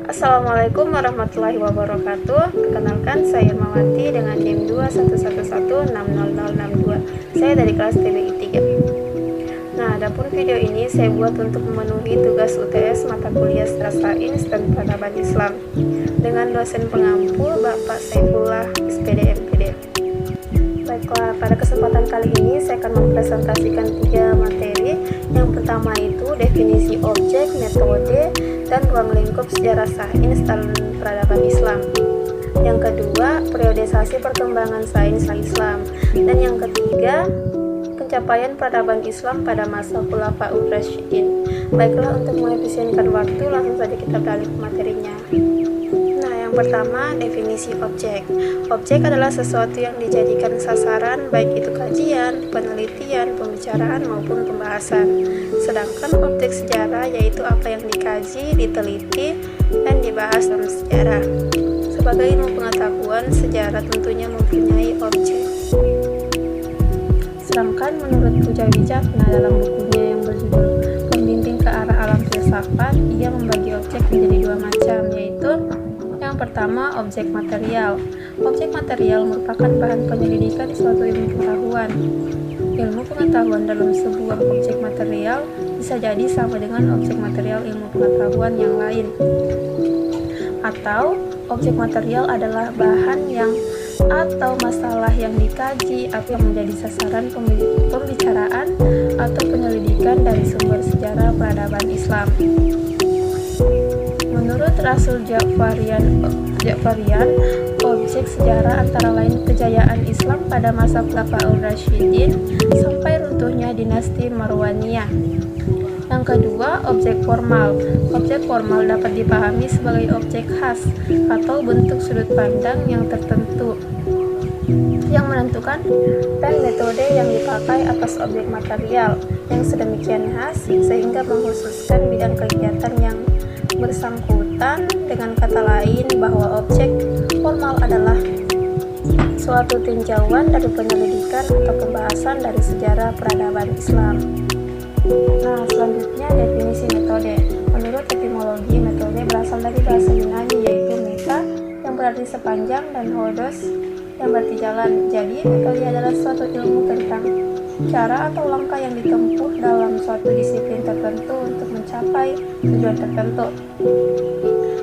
Assalamualaikum warahmatullahi wabarakatuh. Perkenalkan, saya Irmawati dengan NIM 2111600062. Saya dari kelas TBI 3. Nah, adapun video ini saya buat untuk memenuhi tugas UTS mata kuliah Sejarah Sains dan Peradaban Islam dengan dosen pengampu Bapak Saifullah SPD MPD. Baiklah, pada kesempatan kali ini saya akan mempresentasikan 3 materi. Yang pertama itu definisi objek, metode, dan ruang lingkup sejarah sains dan peradaban Islam. Yang kedua, periodisasi perkembangan sains Islam. Dan yang ketiga, pencapaian peradaban Islam pada masa Khulafaur Rasyidin. Baiklah, untuk mengefisienkan waktu, langsung saja kita beralih ke materinya. Nah, yang pertama, definisi objek. Objek adalah sesuatu yang dijadikan sasaran, baik itu kajian, penelitian, pembicaraan, maupun pembahasan. Sedangkan objek sejarah yaitu apa yang dikaji, diteliti, dan dibahas dalam sejarah. Sebagai ilmu pengetahuan, sejarah tentunya mempunyai objek. Sedangkan menurut Pujawijaya dalam bukunya yang berjudul Pembimbing ke Arah Alam Filsafat, ia membagi objek menjadi 2 macam, yaitu yang pertama, objek material. Objek material merupakan bahan penyelidikan suatu ilmu pengetahuan. Ilmu pengetahuan dalam sebuah objek material bisa jadi sama dengan objek material ilmu pengetahuan yang lain. Atau objek material adalah bahan yang atau masalah yang dikaji atau menjadi sasaran pembicaraan atau penyelidikan dari sumber sejarah peradaban Islam. Menurut Rasul Ja'farian, objek sejarah antara lain kejayaan Islam pada masa Khulafaur Rasyidin sampai runtuhnya dinasti Marwaniyah. Yang kedua, objek formal. Objek formal dapat dipahami sebagai objek khas atau bentuk sudut pandang yang tertentu yang menentukan dan metode yang dipakai atas objek material yang sedemikian khas sehingga mengkhususkan bidang kegiatan yang bersangkutan. Dengan kata lain, bahwa objek formal adalah suatu tinjauan dari penyelidikan atau pembahasan dari sejarah peradaban Islam. Nah, selanjutnya definisi metode. Menurut etimologi, metode berasal dari bahasa Yunani yaitu meta yang berarti sepanjang dan hodos yang berarti jalan. Jadi, metode adalah suatu ilmu tentang cara atau langkah yang ditempuh dalam suatu disiplin tertentu untuk mencapai tujuan tertentu.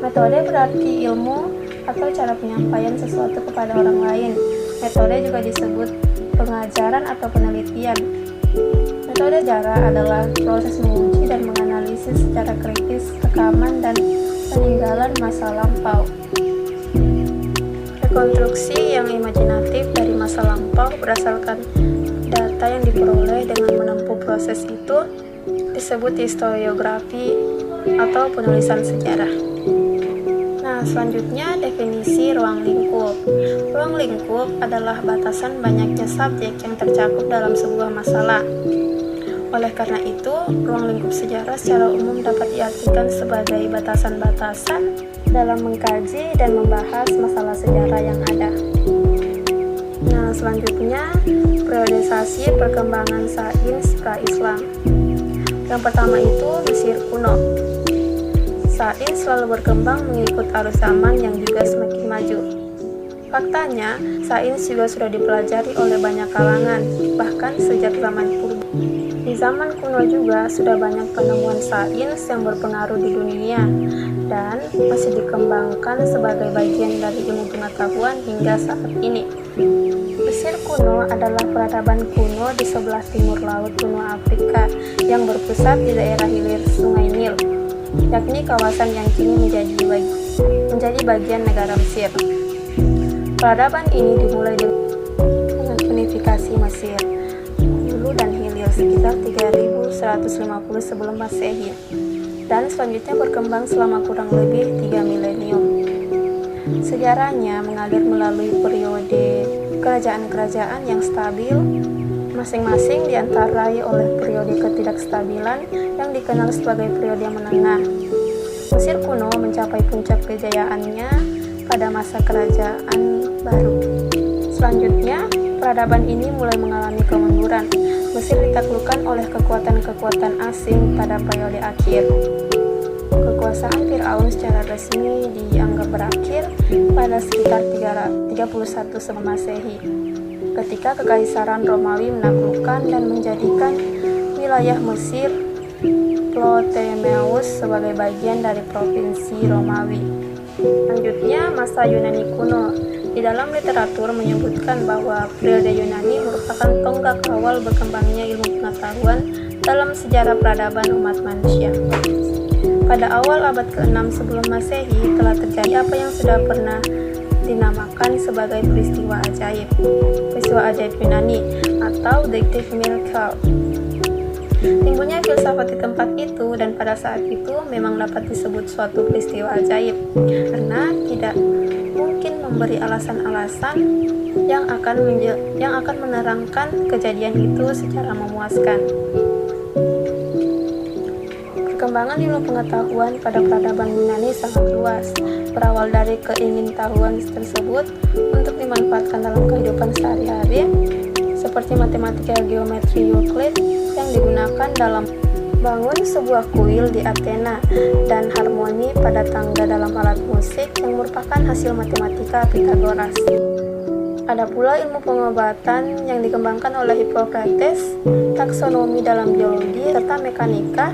Metode berarti ilmu atau cara penyampaian sesuatu kepada orang lain. Metode juga disebut pengajaran atau penelitian. Metode cara adalah proses menguji dan menganalisis secara kritis rekaman dan peninggalan masa lampau. Rekonstruksi yang imajinatif dari masa lampau berdasarkan data yang diperoleh dengan menempuh proses itu disebut historiografi atau penulisan sejarah. Nah, selanjutnya definisi ruang lingkup. Ruang lingkup adalah batasan banyaknya subjek yang tercakup dalam sebuah masalah. Oleh karena itu, ruang lingkup sejarah secara umum dapat diartikan sebagai batasan-batasan dalam mengkaji dan membahas masalah sejarah yang ada. Nah, selanjutnya periodisasi perkembangan sains pra-Islam. Yang pertama itu Mesir kuno. Sains selalu berkembang mengikut arus zaman yang juga semakin maju. Faktanya, sains juga sudah dipelajari oleh banyak kalangan, bahkan sejak zaman purba. Di zaman kuno juga sudah banyak penemuan sains yang berpengaruh di dunia dan masih dikembangkan sebagai bagian dari ilmu pengetahuan hingga saat ini. Mesir kuno adalah peradaban kuno di sebelah timur laut benua Afrika yang berpusat di daerah hilir Sungai Nil, yakni kawasan yang kini menjadi bagian negara Mesir. Peradaban ini dimulai dengan unifikasi Mesir, Hulu dan Hilir sekitar 3150 sebelum Masehi, dan selanjutnya berkembang selama kurang lebih 3 milenium. Sejarahnya mengalir melalui periode kerajaan-kerajaan yang stabil, masing-masing diantarai oleh periode ketidakstabilan yang dikenal sebagai periode menengah. Mesir kuno mencapai puncak kejayaannya pada masa kerajaan baru. Selanjutnya, peradaban ini mulai mengalami kemunduran. Mesir ditaklukkan oleh kekuatan-kekuatan asing pada periode akhir. kekuasaan Fir'aun secara resmi dianggap berakhir pada sekitar 331 sebelum Masehi, ketika Kekaisaran Romawi menaklukkan dan menjadikan wilayah Mesir Ptolemeus sebagai bagian dari provinsi Romawi. Selanjutnya, masa Yunani kuno. Di dalam literatur menyebutkan bahwa periode Yunani merupakan tonggak awal berkembangnya ilmu pengetahuan dalam sejarah peradaban umat manusia. Pada awal abad ke-6 sebelum Masehi telah terjadi apa yang sudah pernah dinamakan sebagai peristiwa ajaib Yunani atau Deictic Miracle. Timbulnya filsafat di tempat itu dan pada saat itu memang dapat disebut suatu peristiwa ajaib, karena tidak mungkin memberi alasan-alasan yang akan menerangkan kejadian itu secara memuaskan. Perkembangan ilmu pengetahuan pada peradaban Yunani sangat luas, berawal dari keingintahuan tersebut untuk dimanfaatkan dalam kehidupan sehari-hari, seperti matematika geometri Euclid yang digunakan dalam bangun sebuah kuil di Athena dan harmoni pada tangga dalam alat musik yang merupakan hasil matematika Pythagoras. Ada pula ilmu pengobatan yang dikembangkan oleh Hippocrates, taksonomi dalam biologi, serta mekanika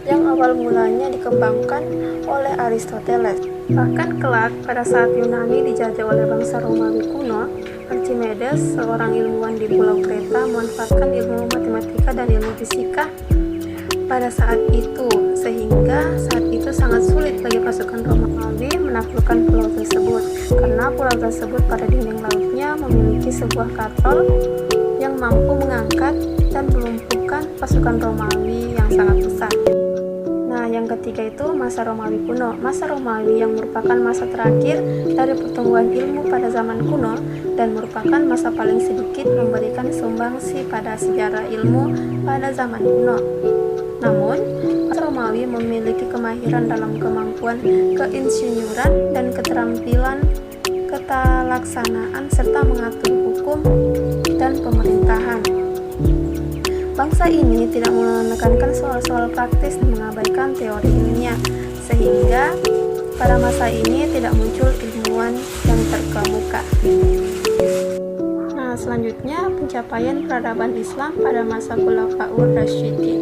yang awal mulanya dikembangkan oleh Aristoteles. Bahkan kelak pada saat Yunani dijajah oleh bangsa Romawi kuno, Archimedes, seorang ilmuwan di Pulau Kreta, memanfaatkan ilmu matematika dan ilmu fisika pada saat itu, sehingga saat itu sangat sulit bagi pasukan Romawi menaklukkan pulau tersebut, karena pulau tersebut pada dinding lautnya memiliki sebuah katrol yang mampu mengangkat dan melumpuhkan pasukan Romawi yang sangat besar. Nah, yang ketiga itu masa Romawi kuno. Masa Romawi yang merupakan masa terakhir dari pertumbuhan ilmu pada zaman kuno dan merupakan masa paling sedikit memberikan sumbangsi pada sejarah ilmu pada zaman kuno. Namun, masa Romawi memiliki kemahiran dalam kemampuan keinsinyuran dan keterampilan ketalaksanaan serta mengatur hukum dan pemerintahan. Bangsa ini tidak menekankan soal-soal praktis dan mengabaikan teori ilmiah, sehingga pada masa ini tidak muncul ilmuwan yang terkemuka. Nah, selanjutnya pencapaian peradaban Islam pada masa Khulafaur Rasyidin.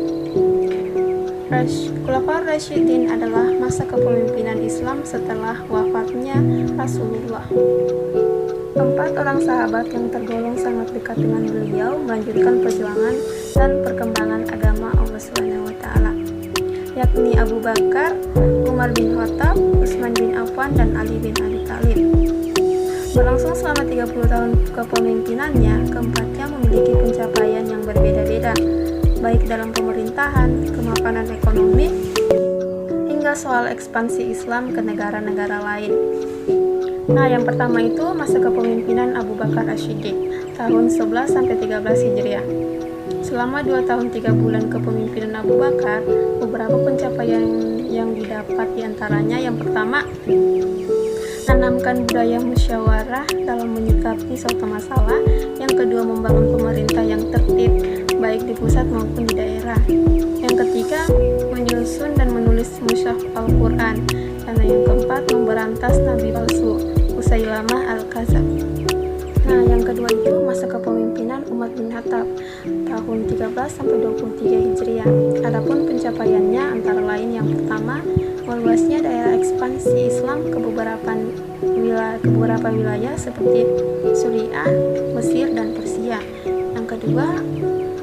Khulafaur Rasyidin adalah masa kepemimpinan Islam setelah wafatnya Rasulullah. 4 orang sahabat yang tergolong sangat dekat dengan beliau melanjutkan perjuangan dan perkembangan agama Allah SWT, yakni Abu Bakar, Umar bin Khattab, Utsman bin Affan, dan Ali bin Abi Thalib. Berlangsung selama 30 tahun kepemimpinannya, keempatnya memiliki pencapaian yang berbeda-beda, baik dalam pemerintahan, kemapanan ekonomi, hingga soal ekspansi Islam ke negara-negara lain. Nah, yang pertama itu masa kepemimpinan Abu Bakar As-Siddiq tahun 11 sampai 13 Hijriah. Selama 2 tahun 3 bulan kepemimpinan Abu Bakar, beberapa pencapaian yang didapat diantaranya yang pertama, menanamkan budaya musyawarah dalam menyikapi suatu masalah. Yang kedua, membangun pemerintah yang tertib baik di pusat maupun di daerah. Yang ketiga, menyusun dan menulis mushaf Al-Quran. Dan yang keempat, memberantas nabi palsu Musailamah Al-Kadzab. Nah, yang kedua itu masa kepemimpinan Umar bin Khattab tahun 13 sampai 23 Hijriah. Adapun pencapaiannya antara lain yang pertama, meluasnya daerah ekspansi Islam ke beberapa wilayah seperti Suriah, Mesir, dan Persia. Yang kedua,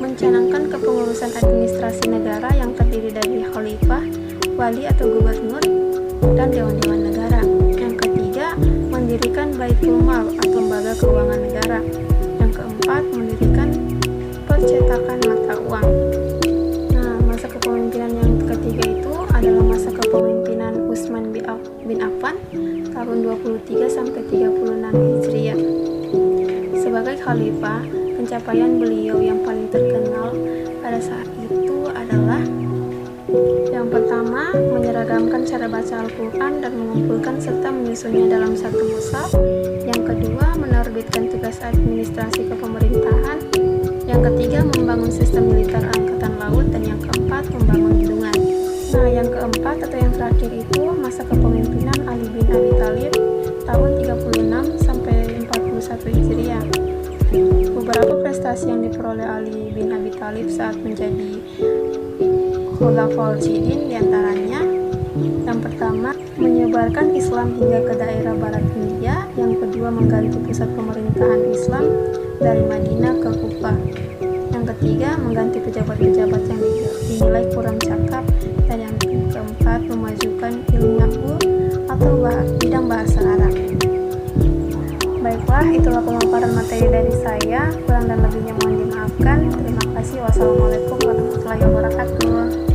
mencanangkan kepengurusan administrasi negara yang terdiri dari khalifah, wali atau gubernur, dan dewan-dewan negara. Yang ketiga, mendirikan Baitul Mal atau lembaga keuangan negara. Yang keempat, mendirikan percetakan mata uang. Nah, masa kepemimpinan yang ketiga itu adalah masa kepemimpinan Utsman bin Affan tahun 23 sampai 36 Hijriah. Sebagai khalifah, pencapaian beliau yang paling terkenal pada saat itu adalah yang pertama, menyeragamkan cara baca Al-Quran dan mengumpulkan serta menyusunnya dalam satu mushaf. Yang kedua, menerbitkan tugas administrasi kepemerintahan. Yang ketiga, membangun sistem militer angkatan laut. Dan yang keempat, membangun bendungan. Nah, yang keempat atau yang terakhir itu masa kepemimpinan Ali bin Abi Thalib tahun 36 sampai 41 Hijriah. Beberapa prestasi yang diperoleh Ali bin Abi Thalib saat menjadi Khulafaul Rasyidin diantaranya: yang pertama, menyebarkan Islam hingga ke daerah barat India. Yang kedua, mengganti pusat pemerintahan Islam dari Madinah ke Kufah. Yang ketiga, mengganti pejabat-pejabat yang dinilai kurang cakap. Dan yang keempat, memajukan ilmu nahwu atau bidang bahasa Arab. Baiklah, itulah pemaparan materi dari saya. Kurang dan lebihnya mohon dimaafkan. Terima kasih. Wassalamualaikum warahmatullahi wabarakatuh.